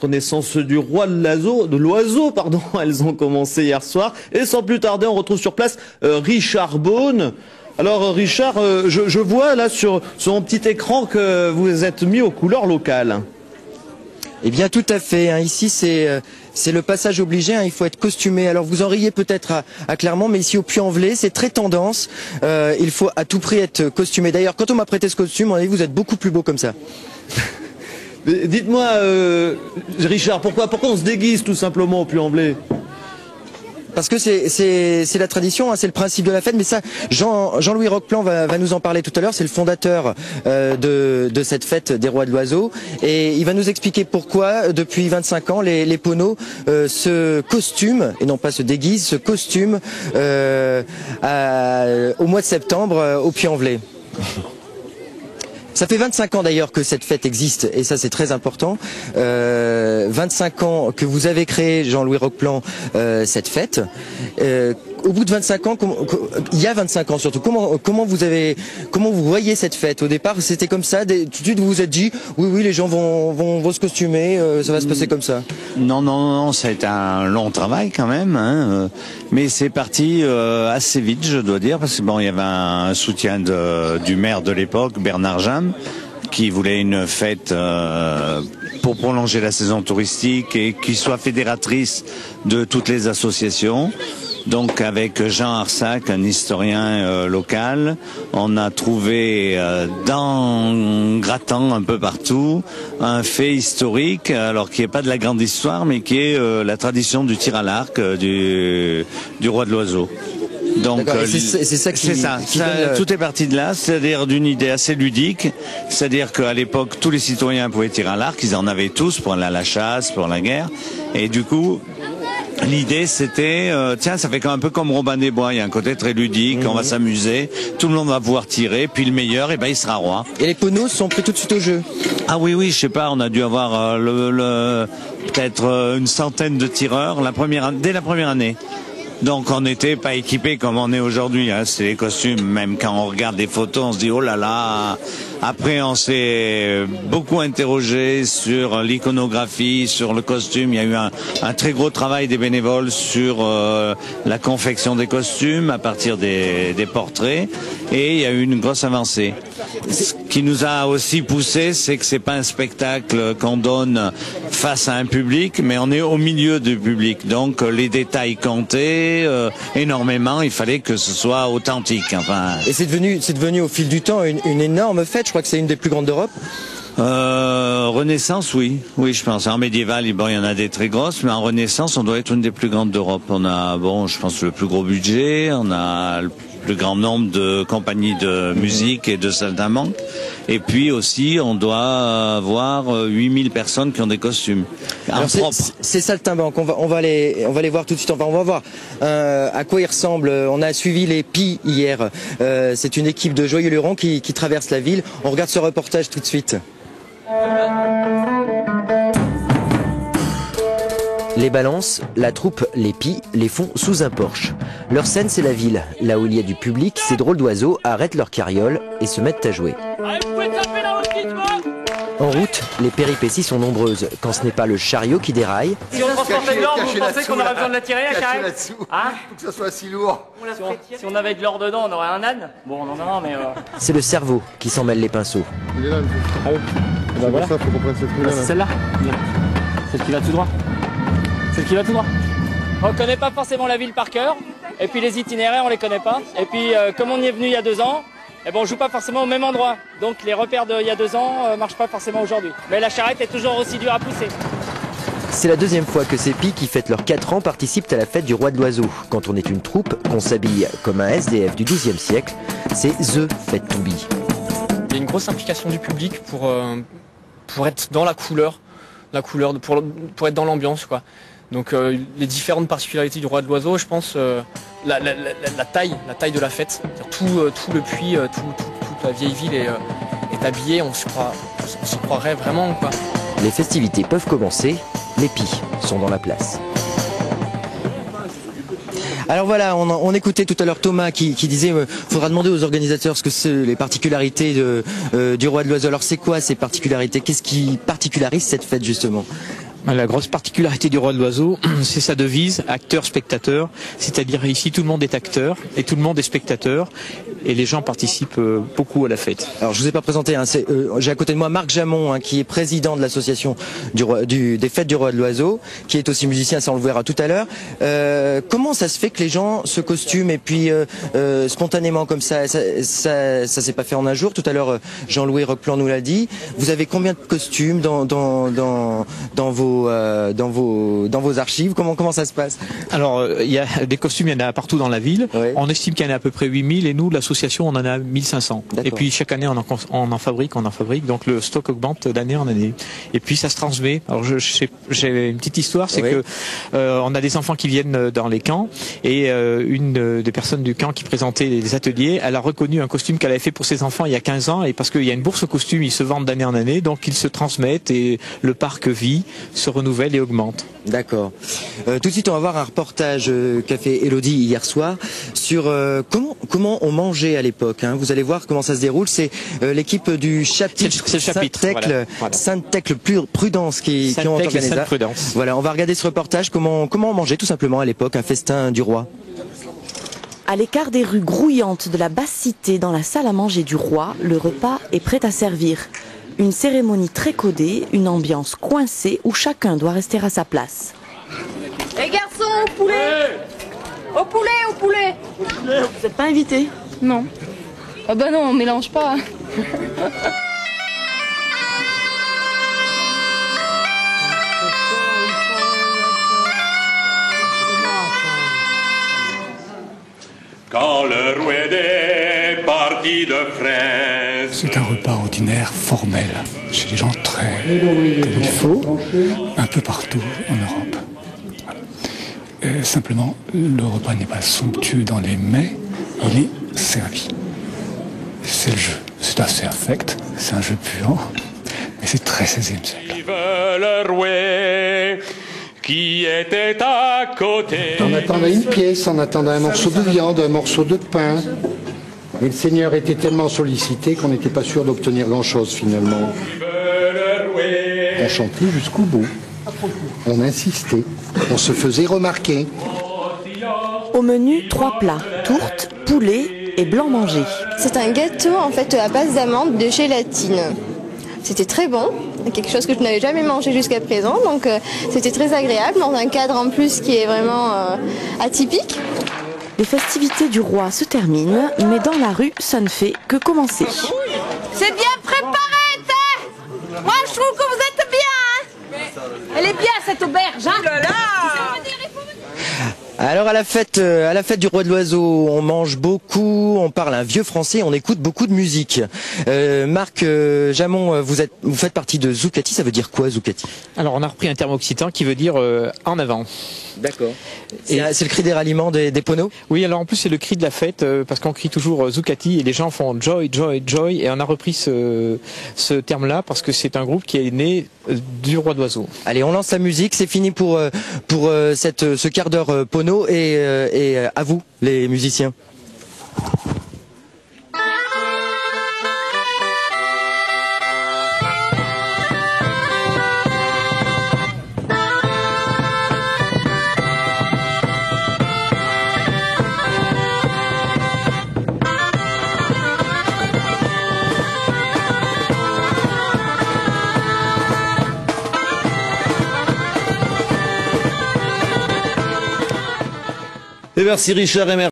Naissance du roi de l'oiseau, pardon, elles ont commencé hier soir. Et sans plus tarder, on retrouve sur place Richard Beaune. Alors Richard, je vois là sur mon petit écran que vous êtes mis aux couleurs locales. Eh bien tout à fait, hein. Ici c'est le passage obligé, hein. Il faut être costumé. Alors vous en riez peut-être à Clermont, mais ici au Puy-en-Velay c'est très tendance, il faut à tout prix être costumé. D'ailleurs quand on m'a prêté ce costume, on a dit vous êtes beaucoup plus beau comme ça. Dites-moi, Richard, pourquoi on se déguise tout simplement au Puy-en-Velay? Parce que c'est la tradition, hein, c'est le principe de la fête, mais ça, Jean-Louis Roqueplan va nous en parler tout à l'heure, c'est le fondateur de cette fête des rois de l'oiseau, et il va nous expliquer pourquoi, depuis 25 ans, les Poneaux se costument, et non pas se déguisent, se costument au mois de septembre au Puy-en-Velay. Ça fait 25 ans d'ailleurs que cette fête existe, et ça c'est très important. 25 ans que vous avez créé, Jean-Louis Roqueplan, cette fête. Au bout de 25 ans, il y a 25 ans surtout, comment vous voyez cette fête? Au départ c'était comme ça, tout de suite vous vous êtes dit, oui les gens vont se costumer, ça va se passer comme ça? Non, ça a été un long travail quand même, hein, mais c'est parti assez vite je dois dire, parce que bon, il y avait un soutien du maire de l'époque, Bernard Jam, qui voulait une fête pour prolonger la saison touristique et qui soit fédératrice de toutes les associations. Donc avec Jean Arsac, un historien local, on a trouvé dans grattant un peu partout un fait historique, alors qui n'est pas de la grande histoire, mais qui est la tradition du tir à l'arc du roi de l'oiseau. Donc tout est parti de là, c'est-à-dire d'une idée assez ludique, c'est-à-dire qu'à l'époque tous les citoyens pouvaient tirer à l'arc, ils en avaient tous pour aller à la chasse, pour la guerre, et du coup l'idée c'était, tiens, ça fait quand même un peu comme Robin des Bois, il y a un côté très ludique, on va s'amuser, tout le monde va pouvoir tirer, puis le meilleur, il sera roi. Et les Poneaux se sont pris tout de suite au jeu? Ah oui, je sais pas, on a dû avoir peut-être une centaine de tireurs dès la première année. Donc on n'était pas équipés comme on est aujourd'hui, hein. C'est les costumes, même quand on regarde des photos, on se dit oh là là. Après on s'est beaucoup interrogé sur l'iconographie, sur le costume. Il y a eu un très gros travail des bénévoles sur la confection des costumes à partir des portraits, et il y a eu une grosse avancée. Ce qui nous a aussi poussé, c'est que c'est pas un spectacle qu'on donne face à un public, mais on est au milieu du public. Donc les détails comptaient énormément, il fallait que ce soit authentique. Enfin. Et c'est devenu au fil du temps une énorme fête, je crois que c'est une des plus grandes d'Europe. Renaissance, oui, je pense. En médiéval, il y en a des très grosses, mais en Renaissance, on doit être une des plus grandes d'Europe. On a, je pense, le plus gros budget, on a le plus grand nombre de compagnies de musique et de salles d'un manque. Et puis aussi, on doit avoir 8000 personnes qui ont des costumes. Ces saltimbanques, on va les voir tout de suite. Enfin, on va voir à quoi ils ressemblent. On a suivi les Pies hier. C'est une équipe de joyeux lurons qui traverse la ville. On regarde ce reportage tout de suite. Les balances, la troupe, les Pies, les font sous un porche. Leur scène, c'est la ville. Là où il y a du public, ces drôles d'oiseaux arrêtent leur carriole et se mettent à jouer. En route, les péripéties sont nombreuses, quand ce n'est pas le chariot qui déraille. Si on transportait de l'or, vous pensez qu'on aurait besoin de la tirer, la carrette? Hein? Faut que ça soit si lourd. Si on avait de l'or dedans, on aurait un âne? Bon, non, mais... C'est le cerveau qui s'en mêle les pinceaux. Il est là, ah oui. Bah voilà. Ça, faut qu'on prenne cette rue-là. C'est celle-là. Celle qui va tout droit. Celle qui va tout droit. On connaît pas forcément la ville par cœur, et puis les itinéraires, on les connaît pas. Et puis, comme on y est venu il y a 2 ans, eh ben, on joue pas forcément au même endroit. Donc les repères d'il y a 2 ans marchent pas forcément aujourd'hui. Mais la charrette est toujours aussi dure à pousser. C'est la deuxième fois que ces Pies qui fêtent leurs 4 ans participent à la fête du roi de l'oiseau. Quand on est une troupe, qu'on s'habille comme un SDF du XIIe siècle, c'est THE Fête to Be. Il y a une grosse implication du public pour être dans la couleur pour être dans l'ambiance, quoi. Donc les différentes particularités du roi de l'oiseau, je pense, la taille de la fête, tout le puits, toute la vieille ville est habillée, on s'y croirait vraiment, quoi. Les festivités peuvent commencer, les Pies sont dans la place. Alors voilà, on écoutait tout à l'heure Thomas qui disait faudra demander aux organisateurs ce que c'est les particularités du roi de l'oiseau. Alors c'est quoi ces particularités? Qu'est-ce qui particularise cette fête justement? La grosse particularité du Roi de l'Oiseau, c'est sa devise, acteur-spectateur. C'est-à-dire ici, tout le monde est acteur et tout le monde est spectateur. Et les gens participent beaucoup à la fête. Alors je vous ai pas présenté, hein, j'ai à côté de moi Marc Jamon, hein, qui est président de l'association des fêtes du Roi de l'Oiseau, qui est aussi musicien, ça on le verra tout à l'heure. Comment ça se fait que les gens se costument et puis spontanément comme ça s'est pas fait en un jour? Tout à l'heure Jean-Louis Roqueplan nous l'a dit. Vous avez combien de costumes dans vos archives? Comment ça se passe? Alors il y a des costumes, il y en a partout dans la ville. Oui. On estime qu'il y en a à peu près 8000 et nous, l'association, on en a 1500. Et puis chaque année, on en fabrique. Donc le stock augmente d'année en année. Et puis ça se transmet. Alors j'ai une petite histoire, c'est que on a des enfants qui viennent dans les camps et une des personnes du camp qui présentait les ateliers, elle a reconnu un costume qu'elle avait fait pour ses enfants il y a 15 ans et parce qu'il y a une bourse aux costumes, ils se vendent d'année en année, donc ils se transmettent et le parc vit, se renouvelle et augmente. D'accord. Tout de suite, on va voir un reportage qu'a fait Elodie hier soir sur comment on mangeait à l'époque. Hein. Vous allez voir comment ça se déroule. C'est l'équipe du chapitre Sainte-Thècle Prudence qui ont organisé ça. Voilà, on va regarder ce reportage, comment on mangeait tout simplement à l'époque, un festin du roi. À l'écart des rues grouillantes de la basse cité, dans la salle à manger du roi, le repas est prêt à servir. Une cérémonie très codée, une ambiance coincée où chacun doit rester à sa place. Les garçons, au poulet! Au poulet, au poulet! Vous n'êtes pas invité? Non. Ah bah non, on mélange pas. Quand le roi est parti de France. C'est un repas ordinaire formel, chez les gens très comme il faut, un peu partout en Europe. Voilà. Simplement, le repas n'est pas somptueux dans les mets, il est servi. C'est le jeu. C'est assez affect, c'est un jeu puant, mais c'est très 16e siècle. Vive le roi qui était à côté. On attendait une pièce, on attendait un morceau de viande, un morceau de pain. Et le Seigneur était tellement sollicité qu'on n'était pas sûr d'obtenir grand-chose finalement. On chantait jusqu'au bout. On insistait. On se faisait remarquer. Au menu, 3 plats, tourte, poulet et blanc manger. C'est un gâteau en fait à base d'amandes de gélatine. C'était très bon, quelque chose que je n'avais jamais mangé jusqu'à présent, donc c'était très agréable dans un cadre en plus qui est vraiment atypique. Les festivités du roi se terminent, mais dans la rue, ça ne fait que commencer. C'est bien préparé, hein. Moi je trouve que vous êtes bien, hein. Elle est bien cette auberge, hein. Là là. Alors à la fête du Roi de l'Oiseau, on mange beaucoup, on parle un vieux français, on écoute beaucoup de musique. Marc Jamon, vous faites partie de Zucati, ça veut dire quoi Zucati? Alors on a repris un terme occitan qui veut dire en avant. D'accord. C'est le cri des ralliements des poneaux? Oui, alors en plus c'est le cri de la fête parce qu'on crie toujours Zucati et les gens font joy, joy, joy et on a repris ce terme-là parce que c'est un groupe qui est né du Roi de l'Oiseau. Allez, on lance la musique, c'est fini pour ce quart d'heure poneau et à vous les musiciens. Et merci Richard et merci.